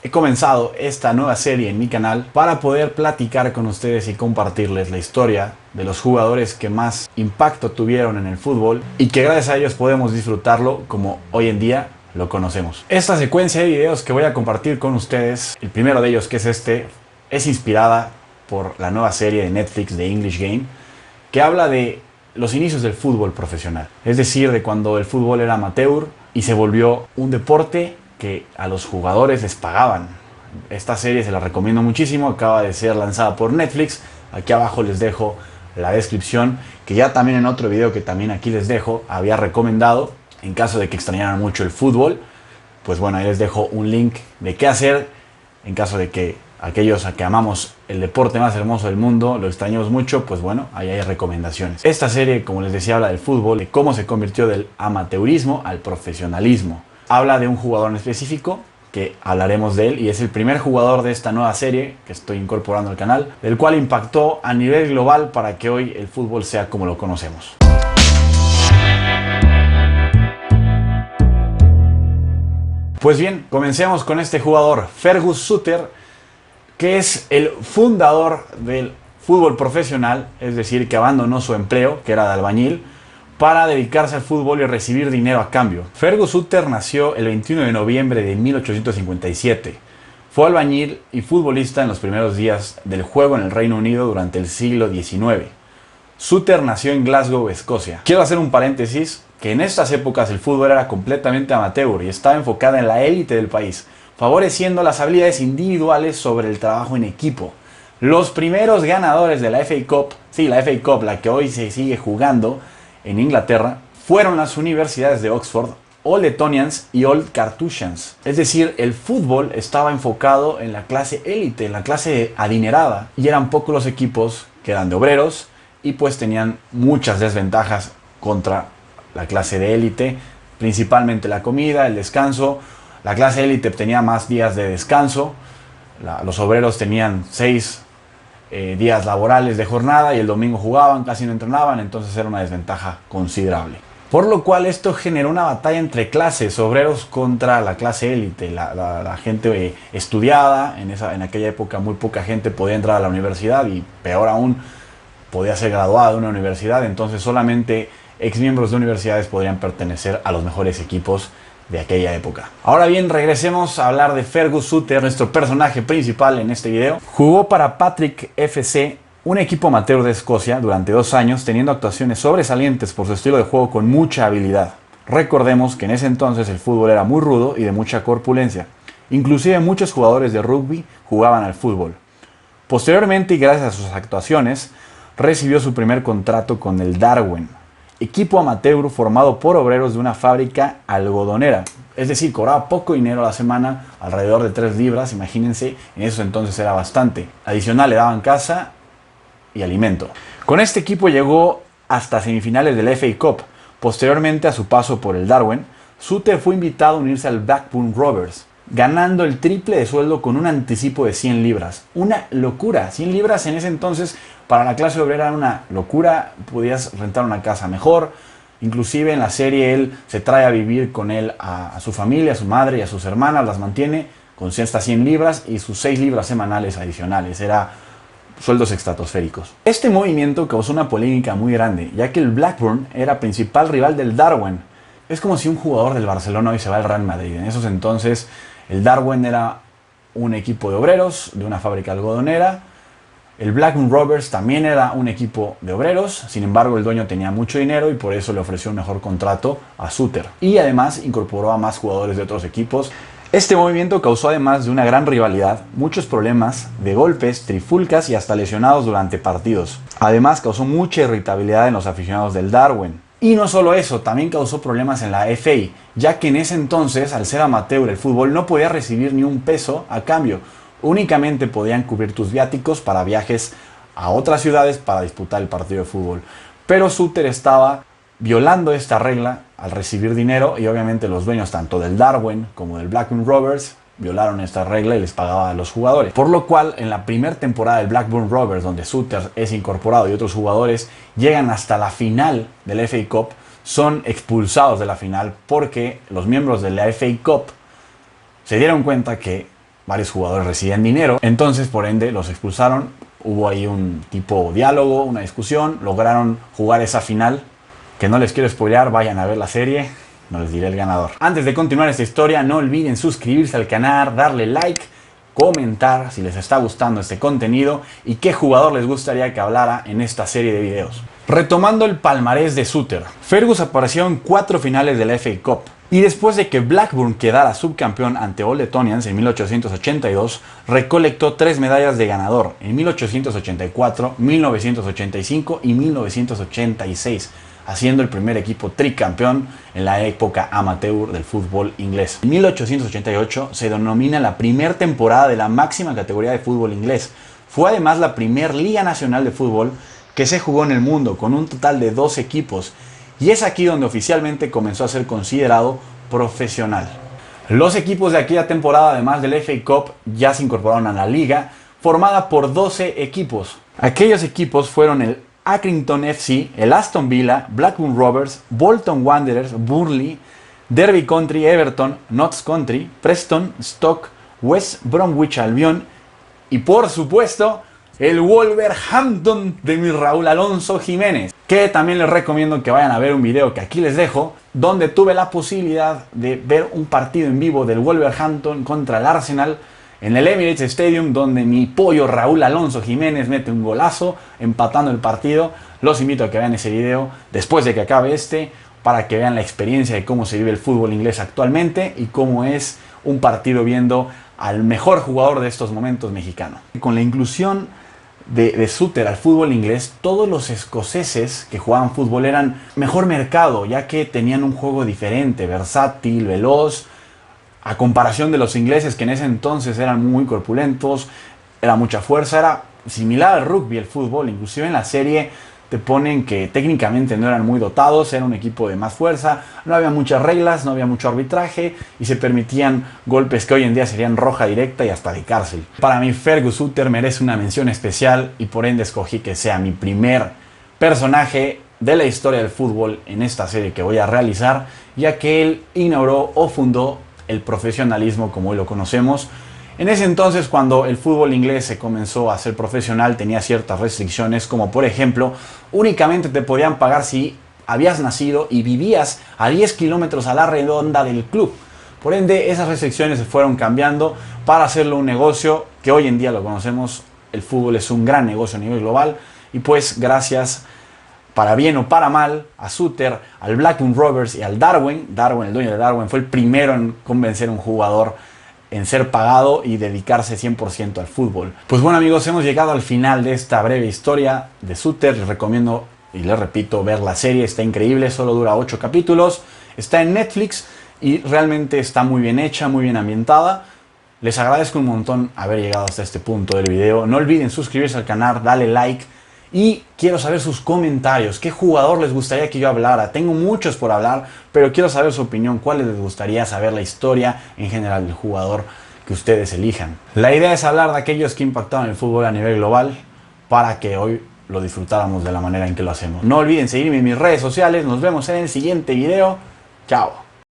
he comenzado esta nueva serie en mi canal para poder platicar con ustedes y compartirles la historia de los jugadores que más impacto tuvieron en el fútbol y que gracias a ellos podemos disfrutarlo como hoy en día lo conocemos. Esta secuencia de videos que voy a compartir con ustedes, el primero de ellos, que es este, es inspirada por la nueva serie de Netflix de English Game, que habla de los inicios del fútbol profesional, es decir, de cuando el fútbol era amateur y se volvió un deporte que a los jugadores les pagaban. Esta serie se la recomiendo muchísimo, acaba de ser lanzada por Netflix. Aquí abajo les dejo la descripción, que ya también en otro video que también aquí les dejo había recomendado, en caso de que extrañaran mucho el fútbol. Pues bueno, ahí les dejo un link de qué hacer en caso de que aquellos a que amamos el deporte más hermoso del mundo lo extrañamos mucho. Pues bueno, ahí hay recomendaciones. Esta serie, como les decía, habla del fútbol, de cómo se convirtió del amateurismo al profesionalismo. Habla de un jugador en específico, que hablaremos de él, y es el primer jugador de esta nueva serie que estoy incorporando al canal, del cual impactó a nivel global para que hoy el fútbol sea como lo conocemos. Pues bien, comencemos con este jugador, Fergus Suter, que es el fundador del fútbol profesional, es decir, que abandonó su empleo, que era de albañil, para dedicarse al fútbol y recibir dinero a cambio. Fergus Suter nació el 21 de noviembre de 1857. Fue albañil y futbolista en los primeros días del juego en el Reino Unido durante el siglo XIX. Suter nació en Glasgow, Escocia. Quiero hacer un paréntesis, que en estas épocas el fútbol era completamente amateur y estaba enfocada en la élite del país, favoreciendo las habilidades individuales sobre el trabajo en equipo. Los primeros ganadores de la FA Cup, sí, la FA Cup, la que hoy se sigue jugando en Inglaterra, fueron las universidades de Oxford, Old Etonians y Old Carthusians. Es decir, el fútbol estaba enfocado en la clase élite, en la clase adinerada, y eran pocos los equipos que eran de obreros y pues tenían muchas desventajas contra la clase de élite, principalmente la comida, el descanso. La clase élite tenía más días de descanso, los obreros tenían 6 días laborales de jornada y el domingo jugaban, casi no entrenaban, entonces era una desventaja considerable. Por lo cual esto generó una batalla entre clases, obreros contra la clase élite, la gente estudiada. En aquella época muy poca gente podía entrar a la universidad y peor aún podía ser graduado de una universidad, entonces solamente exmiembros de universidades podrían pertenecer a los mejores equipos de aquella época. Ahora bien, regresemos a hablar de Fergus Suter, nuestro personaje principal en este video. Jugó para Partick FC, un equipo amateur de Escocia, durante 2 años, teniendo actuaciones sobresalientes por su estilo de juego con mucha habilidad. Recordemos que en ese entonces el fútbol era muy rudo y de mucha corpulencia. Inclusive muchos jugadores de rugby jugaban al fútbol. Posteriormente, y gracias a sus actuaciones, recibió su primer contrato con el Darwen, equipo amateur formado por obreros de una fábrica algodonera. Es decir, cobraba poco dinero a la semana, alrededor de 3 libras, imagínense, en esos entonces era bastante. Adicional le daban casa y alimento. Con este equipo llegó hasta semifinales del FA Cup. Posteriormente a su paso por el Darwen, Suter fue invitado a unirse al Blackburn Rovers, ganando el triple de sueldo con un anticipo de 100 libras. Una locura, 100 libras en ese entonces para la clase obrera era una locura. Podías rentar una casa mejor. Inclusive en la serie él se trae a vivir con él a su familia, a su madre y a sus hermanas, las mantiene con estas 100 libras y sus 6 libras semanales adicionales. Era sueldos estratosféricos. Este movimiento causó una polémica muy grande, ya que el Blackburn era principal rival del Darwen. Es como si un jugador del Barcelona hoy se va al Real Madrid. En esos entonces el Darwen era un equipo de obreros de una fábrica algodonera. El Blackburn Rovers también era un equipo de obreros, sin embargo el dueño tenía mucho dinero y por eso le ofreció un mejor contrato a Suter. Y además incorporó a más jugadores de otros equipos. Este movimiento causó, además de una gran rivalidad, muchos problemas de golpes, trifulcas y hasta lesionados durante partidos. Además causó mucha irritabilidad en los aficionados del Darwen. Y no solo eso, también causó problemas en la FA, ya que en ese entonces, al ser amateur el fútbol, no podía recibir ni un peso a cambio. Únicamente podían cubrir tus viáticos para viajes a otras ciudades para disputar el partido de fútbol. Pero Suter estaba violando esta regla al recibir dinero y obviamente los dueños tanto del Darwen como del Blackburn Rovers violaron esta regla y les pagaba a los jugadores. Por lo cual, en la primera temporada del Blackburn Rovers, donde Suter es incorporado y otros jugadores llegan hasta la final del FA Cup, son expulsados de la final porque los miembros de la FA Cup se dieron cuenta que varios jugadores recibían dinero, entonces por ende los expulsaron. Hubo ahí un tipo diálogo, una discusión, lograron jugar esa final, que no les quiero spoilear, vayan a ver la serie, no les diré el ganador. Antes de continuar esta historia, no olviden suscribirse al canal, darle like, comentar si les está gustando este contenido y qué jugador les gustaría que hablara en esta serie de videos. Retomando el palmarés de Suter, Fergus apareció en 4 finales de la FA Cup. Y después de que Blackburn quedara subcampeón ante Old Etonians en 1882, recolectó 3 medallas de ganador en 1884, 1985 y 1986, haciendo el primer equipo tricampeón en la época amateur del fútbol inglés. En 1888 se denomina la primera temporada de la máxima categoría de fútbol inglés. Fue además la primera liga nacional de fútbol que se jugó en el mundo, con un total de 12 equipos. Y es aquí donde oficialmente comenzó a ser considerado profesional. Los equipos de aquella temporada, además del FA Cup, ya se incorporaron a la liga, formada por 12 equipos. Aquellos equipos fueron el Accrington FC, el Aston Villa, Blackburn Rovers, Bolton Wanderers, Burnley, Derby County, Everton, Notts County, Preston, Stoke, West Bromwich Albion y por supuesto el Wolverhampton de mi Raúl Alonso Jiménez, que también les recomiendo que vayan a ver un video que aquí les dejo, donde tuve la posibilidad de ver un partido en vivo del Wolverhampton contra el Arsenal en el Emirates Stadium, donde mi pollo Raúl Alonso Jiménez mete un golazo empatando el partido. Los invito a que vean ese video después de que acabe este, para que vean la experiencia de cómo se vive el fútbol inglés actualmente y cómo es un partido viendo al mejor jugador de estos momentos mexicano. Con la inclusión de Suter al fútbol inglés, todos los escoceses que jugaban fútbol eran mejor mercado, ya que tenían un juego diferente, versátil, veloz, a comparación de los ingleses, que en ese entonces eran muy corpulentos, era mucha fuerza, era similar al rugby, el fútbol. Inclusive en la serie te ponen que técnicamente no eran muy dotados, era un equipo de más fuerza, no había muchas reglas, no había mucho arbitraje y se permitían golpes que hoy en día serían roja directa y hasta de cárcel. Para mí Fergus Suter merece una mención especial y por ende escogí que sea mi primer personaje de la historia del fútbol en esta serie que voy a realizar, ya que él inauguró o fundó el profesionalismo como hoy lo conocemos. En ese entonces, cuando el fútbol inglés se comenzó a ser profesional, tenía ciertas restricciones, como por ejemplo, únicamente te podían pagar si habías nacido y vivías a 10 kilómetros a la redonda del club. Por ende, esas restricciones se fueron cambiando para hacerlo un negocio que hoy en día lo conocemos. El fútbol es un gran negocio a nivel global y pues gracias, para bien o para mal, a Suter, al Blackburn Rovers y al Darwen, el dueño de Darwen, fue el primero en convencer a un jugador en ser pagado y dedicarse 100% al fútbol. Pues bueno amigos, hemos llegado al final de esta breve historia de Suter. Les recomiendo y les repito ver la serie, está increíble, solo dura 8 capítulos, está en Netflix y realmente está muy bien hecha, muy bien ambientada. Les agradezco un montón haber llegado hasta este punto del video. No olviden suscribirse al canal, darle like. Y quiero saber sus comentarios. ¿Qué jugador les gustaría que yo hablara? Tengo muchos por hablar, pero quiero saber su opinión. ¿Cuál les gustaría saber la historia en general del jugador que ustedes elijan? La idea es hablar de aquellos que impactaron el fútbol a nivel global para que hoy lo disfrutáramos de la manera en que lo hacemos. No olviden seguirme en mis redes sociales. Nos vemos en el siguiente video. Chao.